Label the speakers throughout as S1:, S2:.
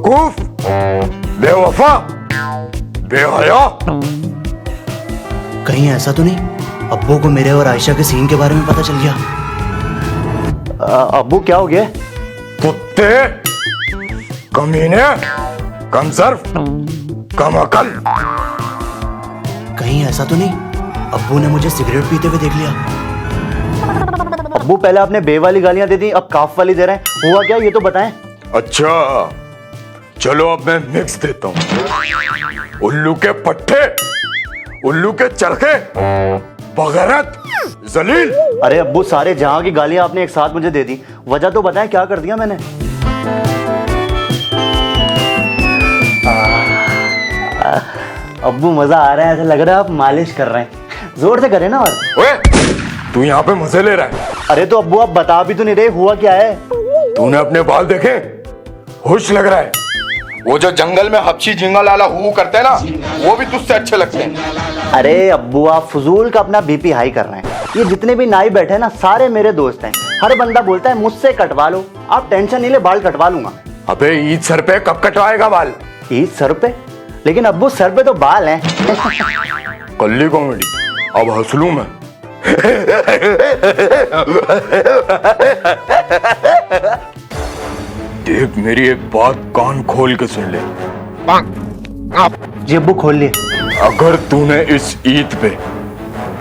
S1: बेवकूफ, बेवफा, बेहया।
S2: कहीं ऐसा तो नहीं अब्बू को मेरे और आयशा के सीन के बारे में पता चल गया?
S3: अब्बू क्या हो गया?
S1: कुत्ते, कमीने, कमसर्फ, कम अकल।
S2: कहीं ऐसा तो नहीं अब्बू ने मुझे सिगरेट पीते हुए देख लिया?
S3: अब्बू पहले आपने बे वाली गालियां दे दी, अब काफ वाली दे रहे हैं, हुआ क्या ये तो बताएं।
S1: अच्छा चलो अब मैं मिक्स देता हूँ। उल्लू के पट्टे, उल्लू के चरखे, बगैरत, जलील।
S3: अरे अब्बू सारे जहां की गालियां आपने एक साथ मुझे दे दी, वजह तो बताएं क्या कर दिया मैंने? अब्बू मजा आ रहा है, ऐसा लग रहा है आप मालिश कर रहे हैं, जोर से करें ना। और
S1: ओए तू यहाँ पे मजे ले रहा है?
S3: अरे तो अब्बू आप बता भी तो नहीं रहे, हुआ क्या है?
S1: तूने अपने बाल देखे? होश लग रहा है। वो जो जंगल में हपशी झिंगा लाला हु करते हैं ना, वो भी तुझसे अच्छे लगते हैं।
S3: अरे अब्बू आप फजूल का अपना बीपी हाई कर रहे हैं। ये जितने भी नाई बैठे हैं ना, सारे मेरे दोस्त हैं। हर बंदा बोलता है मुझसे कटवा लो, आप टेंशन नहीं ले, बाल कटवा लूंगा।
S1: अबे ईद सर पे कब कटवाएगा बाल?
S3: ईद सर पे? लेकिन अब्बू सर पे तो बाल हैं।
S1: कल्ली कॉमेडी, अब हंस लूं मैं? देख मेरी एक बात कान खोल के सुन ले।
S3: जी अब्बू खोल लिए।
S1: अगर तूने इस ईद पे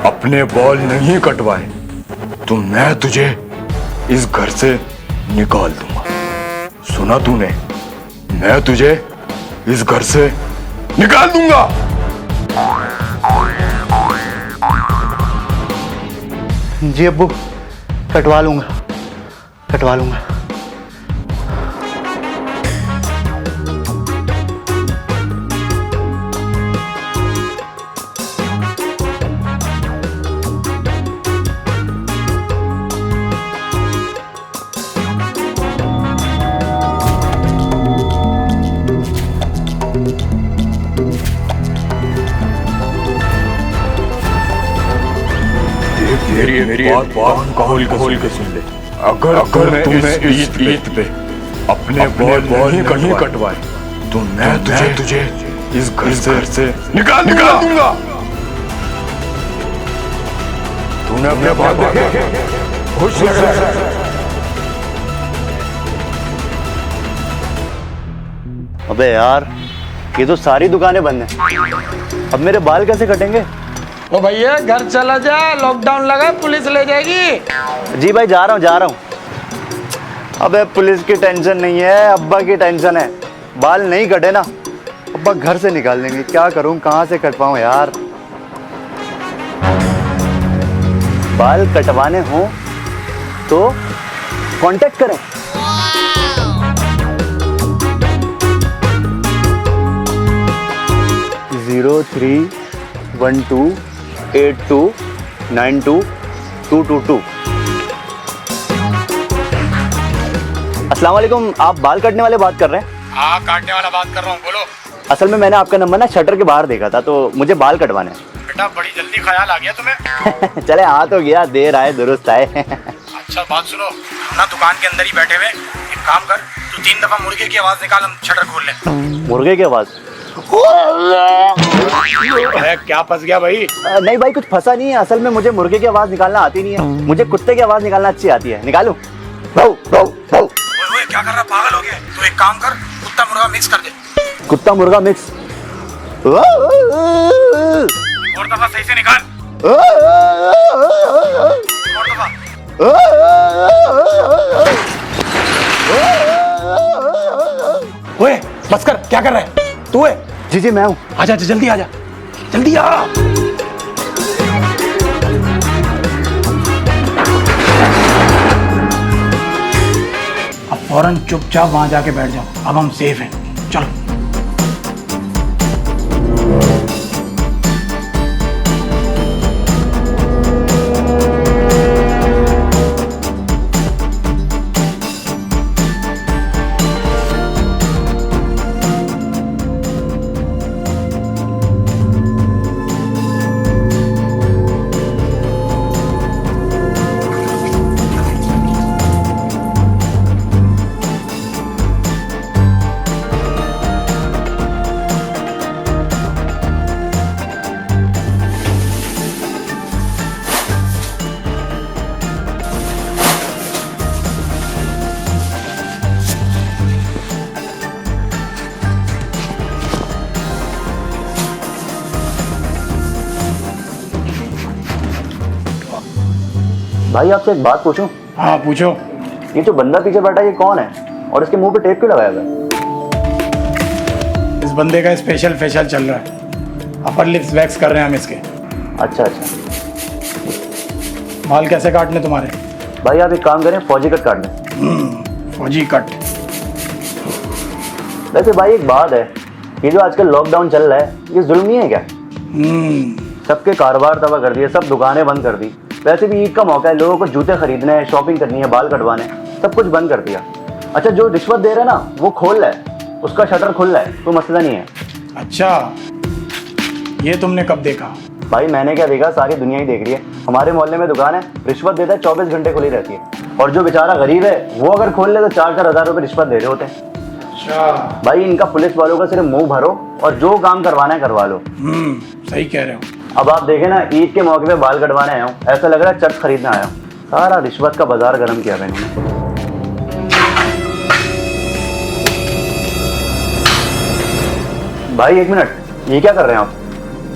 S1: अपने बाल नहीं कटवाए तो मैं तुझे इस घर से निकाल दूंगा। सुना तूने? मैं तुझे इस घर से निकाल दूंगा।
S3: जी अब्बू कटवा लूंगा, कटवा लूंगा।
S1: मेरी बात खोल के सुन ले। अगर तूने इस ईद पे अपने बाल नहीं कटवाए तो मैं तुझे इस घर से निकाल दूंगा। तूने अपने बाल देखे? खुश लग रहा है?
S3: अबे यार ये तो सारी दुकानें बंद हैं, अब मेरे बाल कैसे कटेंगे?
S4: ओ भैया घर चला जा, लॉकडाउन लगा, पुलिस ले जाएगी।
S3: जी भाई जा रहा हूँ। अबे पुलिस की टेंशन नहीं है, अब्बा की टेंशन है। बाल नहीं कटे ना, अब्बा घर से निकाल देंगे। क्या करूँ, कहाँ से कटवाऊँ यार? बाल कटवाने हो तो कांटेक्ट करें। जीरो 312829222। अस्सलाम वालेकुम, आप बाल काटने वाले बात कर रहे हैं?
S4: हाँ काटने वाला बात कर रहा हूँ, बोलो।
S3: असल में मैंने आपका नंबर ना शटर के बाहर देखा था, तो मुझे बाल कटवाने हैं।
S4: बेटा बड़ी जल्दी ख्याल आ गया तुम्हें।
S3: चले आ तो गया, देर आए दुरुस्त आए।
S4: अच्छा बात सुनो, हम ना दुकान के अंदर ही बैठे हुए, एक काम कर, तू 3 दफा मुर्गे की आवाज निकाल, हम शटर खोल लें।
S3: मुर्गे की आवाज?
S4: क्या फंस गया भाई?
S3: नहीं भाई कुछ फंसा नहीं है, असल में मुझे मुर्गे की आवाज निकालना आती नहीं है, मुझे कुत्ते की आवाज निकालना अच्छी आती है। निकालूं?
S4: ओए क्या कर रहा, पागल हो गया? तू एक काम कर, कुत्ता मुर्गा मिक्स कर दे।
S3: कुत्ता मुर्गा मिक्स?
S4: और दफा सही से निकाल। और दफा। ओए बस कर, क्या कर रहा है तू? है
S3: जी मैं हूँ।
S4: आजा जल्दी आजा, जल्दी आ। अब फौरन चुपचाप वहां जाके बैठ जाओ, अब हम सेफ हैं, चलो।
S3: भाई आपसे एक बात पूछूं?
S4: हाँ पूछो।
S3: ये जो बंदा पीछे बैठा है ये कौन है और इसके मुंह पे टेप क्यों लगाया हुआ है?
S4: इस बंदे का स्पेशल फेशियल चल रहा है, अपर लिप्स वैक्स कर रहे हैं हम इसके।
S3: अच्छा अच्छा।
S4: बाल कैसे काटने तुम्हारे?
S3: भाई आप एक काम करें, फौजी कट काट दें।
S4: फौजी कट।
S3: वैसे भाई एक बात है, ये जो आजकल लॉकडाउन चल रहा है ये जुल्म नहीं है क्या? सबके कारोबार तबाह कर दिए, सब दुकानें बंद कर दी। वैसे भी ईद का मौका है, लोगों को जूते खरीदने हैं, शॉपिंग करनी है, बाल कटवाने हैं, सब कुछ बंद कर दिया। अच्छा जो रिश्वत दे रहा है ना वो खोल रहा है, उसका शटर खुल रहा है, कोई मसला नहीं है।
S4: अच्छा, ये तुमने कब देखा?
S3: भाई मैंने क्या देखा, सारी दुनिया ही देख रही है। हमारे मोहल्ले में दुकान है, रिश्वत देता है, 24 घंटे खुली रहती है। और जो बेचारा गरीब है वो अगर खोल ले तो 4-4 हज़ार रुपये रिश्वत दे रहे होते हैं।
S4: अच्छा
S3: भाई इनका पुलिस वालों का सिर्फ मुंह भरो और जो काम करवाना है करवा लो।
S4: सही कह रहे हो।
S3: अब आप देखें ना, ईद के मौके पे बाल कटवाने आया हूँ, ऐसा लग रहा है चट खरीदने आया हूँ। सारा रिश्वत का बाजार गर्म किया मैंने। भाई एक मिनट, ये क्या कर रहे हैं आप?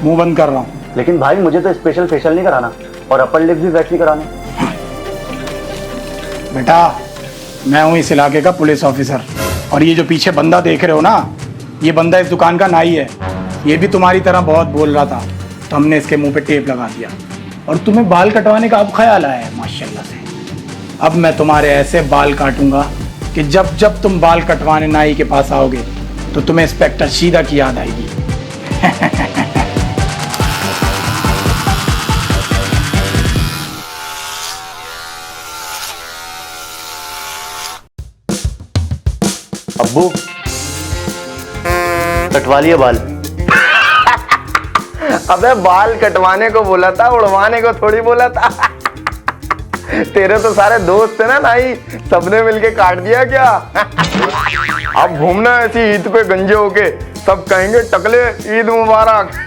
S4: मुंह बंद कर रहा हूँ।
S3: लेकिन भाई मुझे तो स्पेशल फेशियल नहीं कराना और अपर लिप्स भी वैक्स नहीं कराने।
S4: बेटा मैं हूँ इस इलाके का पुलिस ऑफिसर, और ये जो पीछे बंदा देख रहे हो ना, ये बंदा इस दुकान का नाई है। ये भी तुम्हारी तरह बहुत बोल रहा था, तो हमने इसके मुंह पे टेप लगा दिया। और तुम्हें बाल कटवाने का अब ख्याल आया है, माशाल्लाह से। अब मैं तुम्हारे ऐसे बाल काटूंगा कि जब जब तुम बाल कटवाने नाई के पास आओगे तो तुम्हें इंस्पेक्टर शीदा की याद आएगी।
S3: अब्बू कटवा लिए बाल।
S5: अबे बाल कटवाने को बोला था, उड़वाने को थोड़ी बोला था। तेरे तो सारे दोस्त थे ना नाई, सबने मिलके काट दिया क्या? अब घूमना ऐसी ईद पे गंजे होके, सब कहेंगे टकले ईद मुबारक।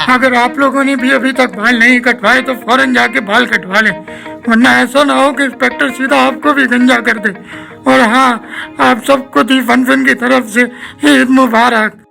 S6: अगर आप लोगों ने भी अभी तक बाल नहीं कटवाए तो फौरन जाके बाल कटवा लें, वरना ऐसा ना हो कि इंस्पेक्टर सीधा आपको भी गंजा कर दे। और हाँ, आप सबको दी फन की तरफ से ईद मुबारक।